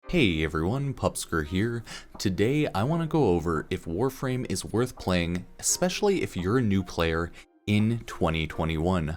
Hey everyone, Pupsker here. Today I want to go over if Warframe is worth playing, especially if you're a new player in 2021.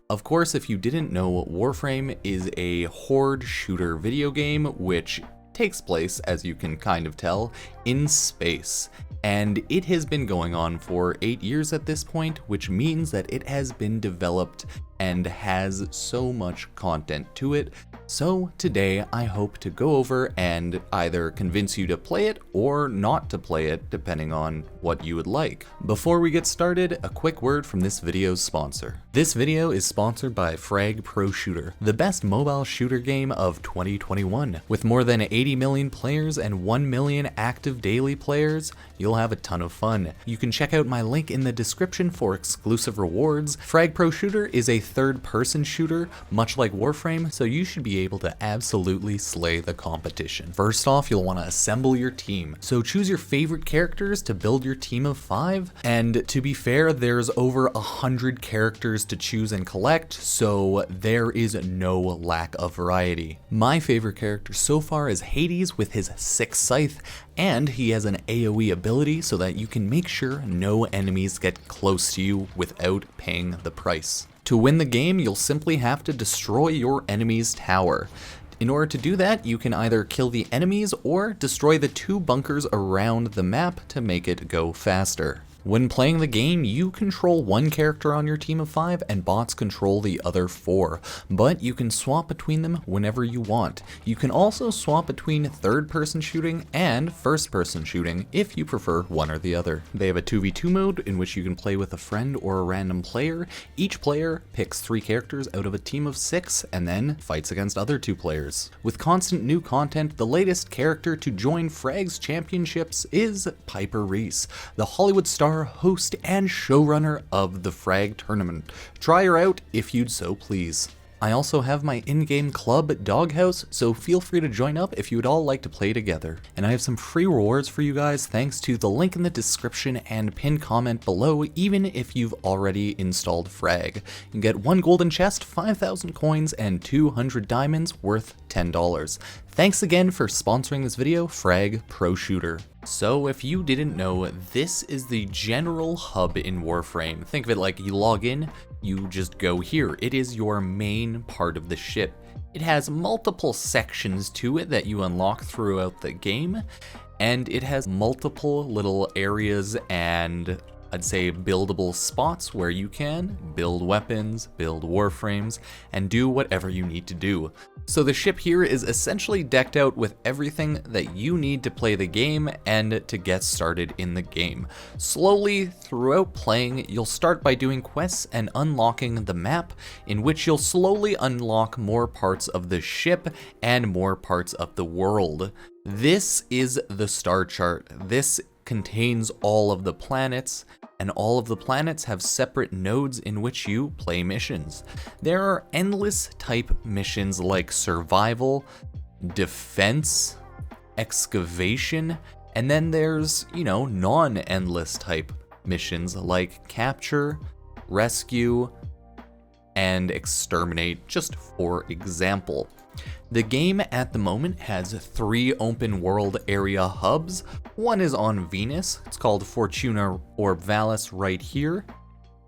Of course, if you didn't know, Warframe is a horde shooter video game which takes place, as you can kind of tell, in space. And it has been going on for 8 years at this point, which means that it has been developed and has so much content to it. So today I hope to go over and either convince you to play it or not to play it, depending on what you would like. Before we get started, a quick word from this video's sponsor. This video is sponsored by Frag Pro Shooter, the best mobile shooter game of 2021. With more than 80 million players and 1 million active daily players, you'll have a ton of fun. You can check out my link in the description for exclusive rewards. Frag Pro Shooter is a third-person shooter, much like Warframe, so you should be able to absolutely slay the competition. First off, you'll want to assemble your team. So choose your favorite characters to build your team of 5, and to be fair, there's over 100 characters to choose and collect, so there is no lack of variety. My favorite character so far is Hades with his 6th scythe, and he has an AoE ability so that you can make sure no enemies get close to you without paying the price. To win the game, you'll simply have to destroy your enemy's tower. In order to do that, you can either kill the enemies or destroy the 2 bunkers around the map to make it go faster. When playing the game, you control 1 character on your team of 5 and bots control the other 4, but you can swap between them whenever you want. You can also swap between third-person shooting and first-person shooting if you prefer one or the other. They have a 2v2 mode in which you can play with a friend or a random player. Each player picks 3 characters out of a team of 6 and then fights against other 2 players. With constant new content, the latest character to join Frag's championships is Piper Reese, the Hollywood star, host, and showrunner of the Frag tournament. Try her out if you'd so please. I also have my in-game club, Doghouse, so feel free to join up if you would all like to play together. And I have some free rewards for you guys thanks to the link in the description and pinned comment below, even if you've already installed Frag. You can get 1 golden chest, 5,000 coins, and 200 diamonds worth $10. Thanks again for sponsoring this video, Frag Pro Shooter. So if you didn't know, this is the general hub in Warframe. Think of it like you log in, you just go here. It is your main part of the ship. It has multiple sections to it that you unlock throughout the game, and it has multiple little areas and I'd say buildable spots where you can build weapons, build warframes, and do whatever you need to do. So the ship here is essentially decked out with everything that you need to play the game and to get started in the game. Slowly throughout playing, you'll start by doing quests and unlocking the map, in which you'll slowly unlock more parts of the ship and more parts of the world. This is the star chart. This contains all of the planets, and all of the planets have separate nodes in which you play missions. There are endless type missions like survival, defense, excavation, and then there's, non-endless type missions like capture, rescue, and exterminate, just for example. The game at the moment has 3 open world area hubs. One is on Venus, it's called Fortuna or Vallis right here.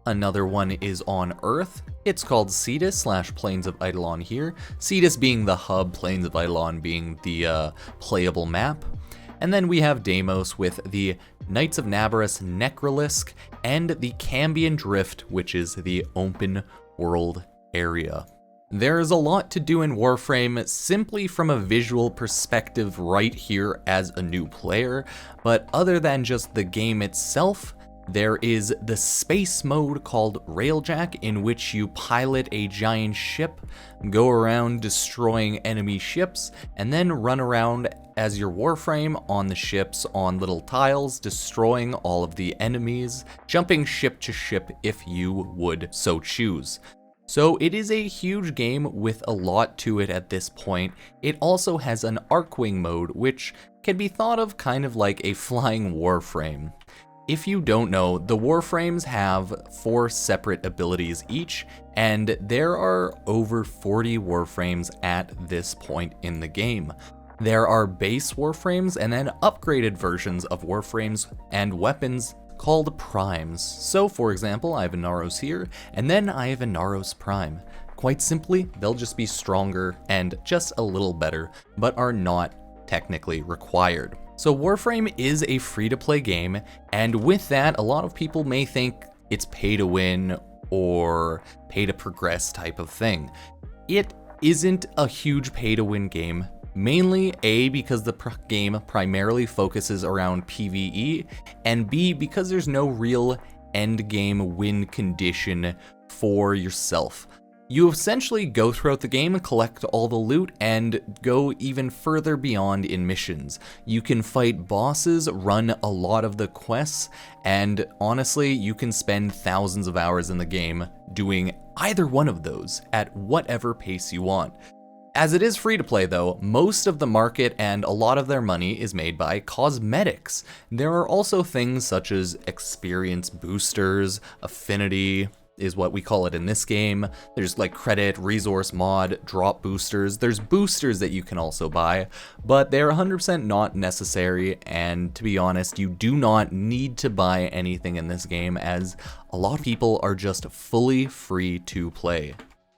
Another one is on Earth, it's called Cetus / Plains of Eidolon here. Cetus being the hub, Plains of Eidolon being the playable map. And then we have Deimos with the Knights of Nabarus Necrolisk and the Cambion Drift, which is the open world area. There is a lot to do in Warframe simply from a visual perspective right here as a new player, but other than just the game itself, there is the space mode called Railjack, in which you pilot a giant ship, go around destroying enemy ships, and then run around as your Warframe on the ships on little tiles, destroying all of the enemies, jumping ship to ship if you would so choose. So it is a huge game with a lot to it at this point. It also has an Arcwing mode, which can be thought of kind of like a flying Warframe. If you don't know, the Warframes have 4 separate abilities each, and there are over 40 Warframes at this point in the game. There are base Warframes and then upgraded versions of Warframes and weapons called primes. So for example, I have Inaros here, and then I have Inaros Prime. Quite simply, they'll just be stronger and just a little better, but are not technically required. So Warframe is a free-to-play game, and with that, a lot of people may think it's pay to win or pay to progress type of thing. It isn't a huge pay to win game, mainly A, because the game primarily focuses around PvE, and B, because there's no real end game win condition for yourself. You essentially go throughout the game and collect all the loot and go even further beyond in missions. You can fight bosses, run a lot of the quests, and honestly, you can spend thousands of hours in the game doing either one of those at whatever pace you want. As it is free to play though, most of the market and a lot of their money is made by cosmetics. There are also things such as experience boosters, affinity, is what we call it in this game. There's like credit, resource mod, drop boosters. There's boosters that you can also buy, but they're 100% not necessary, and to be honest, you do not need to buy anything in this game as a lot of people are just fully free to play.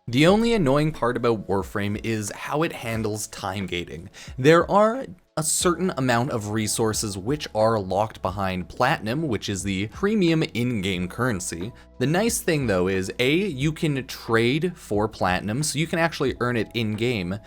The only annoying part about Warframe is how it handles time gating. There are a certain amount of resources which are locked behind platinum, which is the premium in-game currency. The nice thing though is A, you can trade for platinum, so you can actually earn it in-game.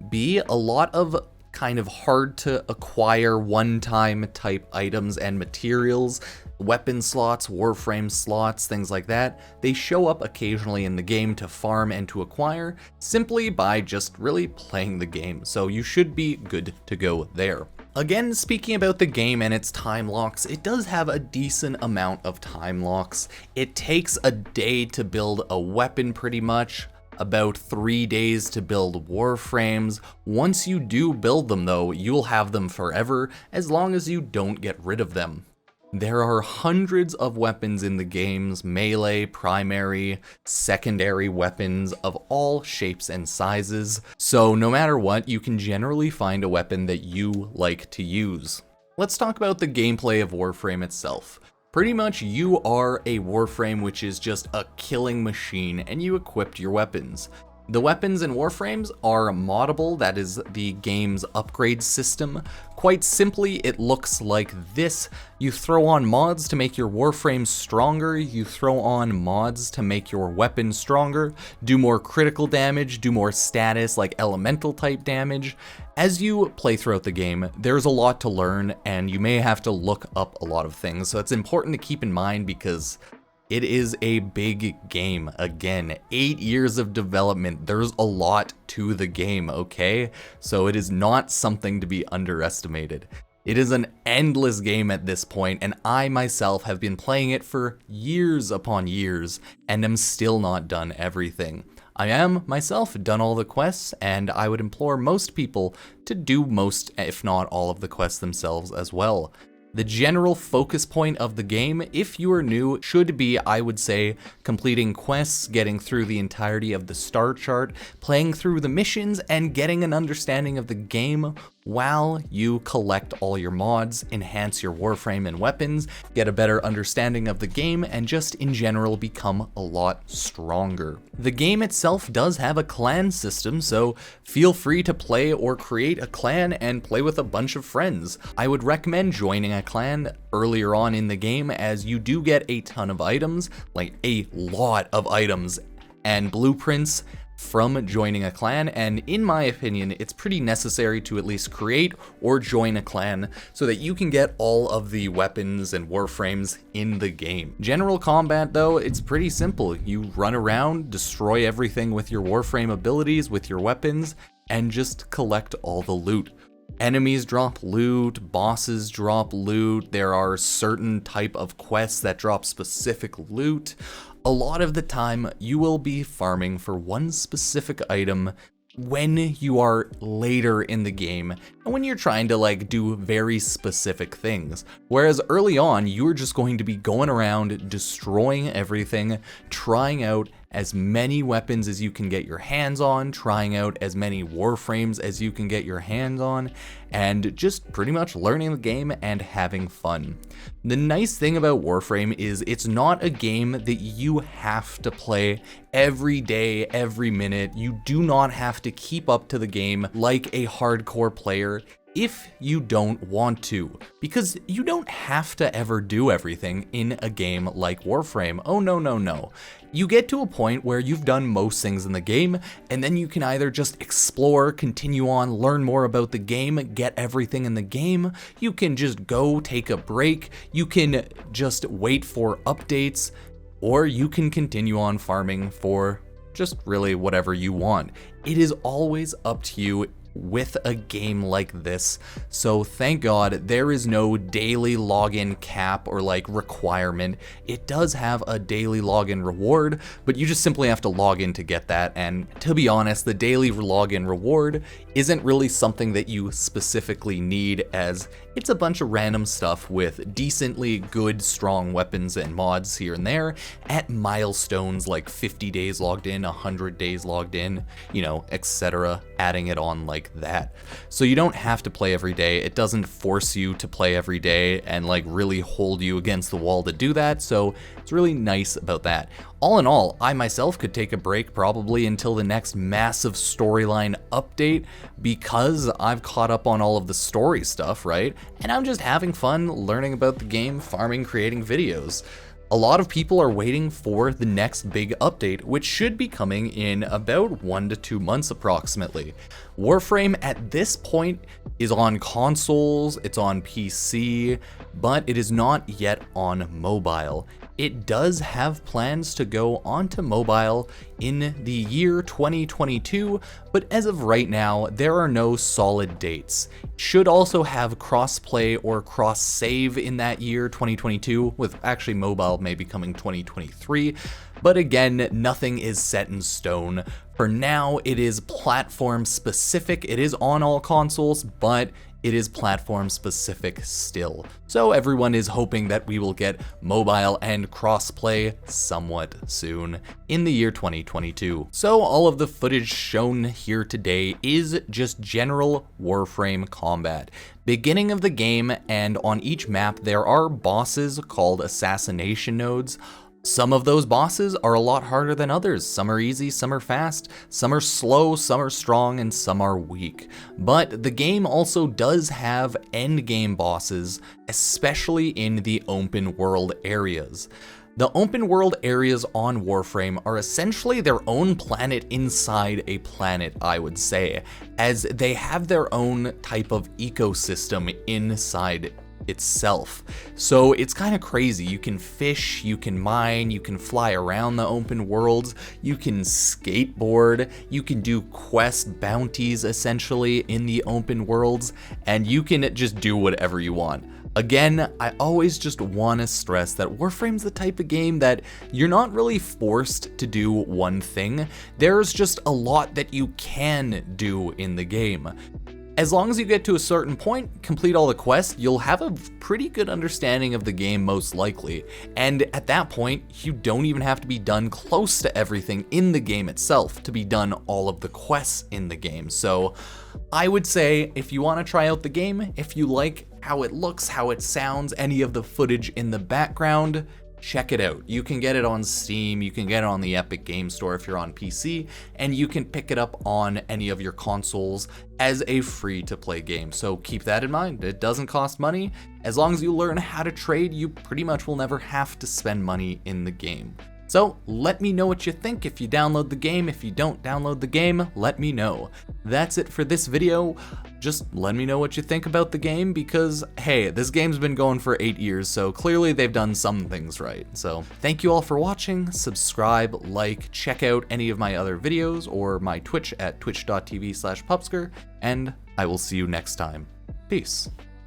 B, a lot of kind of hard to acquire one-time type items and materials, weapon slots, Warframe slots, things like that, they show up occasionally in the game to farm and to acquire simply by just really playing the game, so you should be good to go there. Again, speaking about the game and its time locks, it does have a decent amount of time locks. It takes a day to build a weapon pretty much, about 3 days to build Warframes. Once you do build them though, you'll have them forever as long as you don't get rid of them. There are hundreds of weapons in the games, melee, primary, secondary weapons of all shapes and sizes, so no matter what, you can generally find a weapon that you like to use. Let's talk about the gameplay of Warframe itself. Pretty much you are a Warframe which is just a killing machine, and you equipped your weapons. The weapons in Warframes are moddable, that is the game's upgrade system. Quite simply, it looks like this. You throw on mods to make your Warframe stronger, you throw on mods to make your weapon stronger, do more critical damage, do more status like elemental type damage. As you play throughout the game, there's a lot to learn and you may have to look up a lot of things, so it's important to keep in mind because it is a big game. Again, 8 years of development. There's a lot to the game, okay? So it is not something to be underestimated. It is an endless game at this point, and I myself have been playing it for years upon years, and am still not done everything. I am, myself, done all the quests, and I would implore most people to do most, if not all of the quests themselves as well. The general focus point of the game, if you are new, should be, I would say, completing quests, getting through the entirety of the star chart, playing through the missions, and getting an understanding of the game while you collect all your mods, enhance your Warframe and weapons, get a better understanding of the game, and just in general become a lot stronger. The game itself does have a clan system, so feel free to play or create a clan and play with a bunch of friends. I would recommend joining a clan earlier on in the game as you do get a ton of items, like a lot of items and blueprints from joining a clan, and in my opinion, it's pretty necessary to at least create or join a clan so that you can get all of the weapons and Warframes in the game. General combat though, it's pretty simple. You run around, destroy everything with your Warframe abilities, with your weapons, and just collect all the loot. Enemies drop loot, bosses drop loot, there are certain type of quests that drop specific loot. A lot of the time, you will be farming for one specific item when you are later in the game and when you're trying to like do very specific things. Whereas early on, you're just going to be going around destroying everything, trying out as many weapons as you can get your hands on, trying out as many Warframes as you can get your hands on, and just pretty much learning the game and having fun. The nice thing about Warframe is it's not a game that you have to play every day, every minute. You do not have to keep up to the game like a hardcore player if you don't want to, because you don't have to ever do everything in a game like Warframe. Oh no, no, no. You get to a point where you've done most things in the game, and then you can either just explore, continue on, learn more about the game, get everything in the game. You can just go take a break. You can just wait for updates, or you can continue on farming for just really whatever you want. It is always up to you with a game like this. So thank God there is no daily login cap or like requirement. It does have a daily login reward, but you just simply have to log in to get that. And to be honest, the daily login reward isn't really something that you specifically need, as it's a bunch of random stuff with decently good, strong weapons and mods here and there at milestones like 50 days logged in, 100 days logged in, you know, etc., adding it on like that. So you don't have to play every day. It doesn't force you to play every day and like really hold you against the wall to do that. So it's really nice about that. All in all, I myself could take a break probably until the next massive storyline update, because I've caught up on all of the story stuff, right? And I'm just having fun learning about the game, farming, creating videos. A lot of people are waiting for the next big update, which should be coming in about 1 to 2 months approximately. Warframe at this point is on consoles, it's on PC, but it is not yet on mobile. It does have plans to go onto mobile in the year 2022, but as of right now, there are no solid dates. It should also have cross-play or cross-save in that year 2022, with actually mobile maybe coming 2023, but again, nothing is set in stone. For now, it is platform specific. It is on all consoles, but it is platform specific still. So everyone is hoping that we will get mobile and crossplay somewhat soon in the year 2022. So all of the footage shown here today is just general Warframe combat. Beginning of the game, and on each map there are bosses called assassination nodes. Some of those bosses are a lot harder than others. Some are easy, some are fast, some are slow, some are strong, and some are weak. But the game also does have endgame bosses, especially in the open world areas. The open world areas on Warframe are essentially their own planet inside a planet, I would say, as they have their own type of ecosystem inside itself. So it's kind of crazy. You can fish, you can mine, you can fly around the open worlds, you can skateboard, you can do quest bounties essentially in the open worlds, and you can just do whatever you want. Again, I always just want to stress that Warframe's the type of game that you're not really forced to do one thing. There's just a lot that you can do in the game. As long as you get to a certain point, complete all the quests, you'll have a pretty good understanding of the game most likely. And at that point, you don't even have to be done close to everything in the game itself to be done all of the quests in the game. So I would say if you want to try out the game, if you like how it looks, how it sounds, any of the footage in the background, check it out. You can get it on Steam, you can get it on the Epic Game Store if you're on PC, and you can pick it up on any of your consoles as a free-to-play game. So keep that in mind. It doesn't cost money. As long as you learn how to trade, you pretty much will never have to spend money in the game. So let me know what you think if you download the game. If you don't download the game, let me know. That's it for this video. Just let me know what you think about the game, because hey, this game's been going for 8 years, so clearly they've done some things right. So thank you all for watching. Subscribe, like, check out any of my other videos or my Twitch at twitch.tv/Pupsker, and I will see you next time. Peace.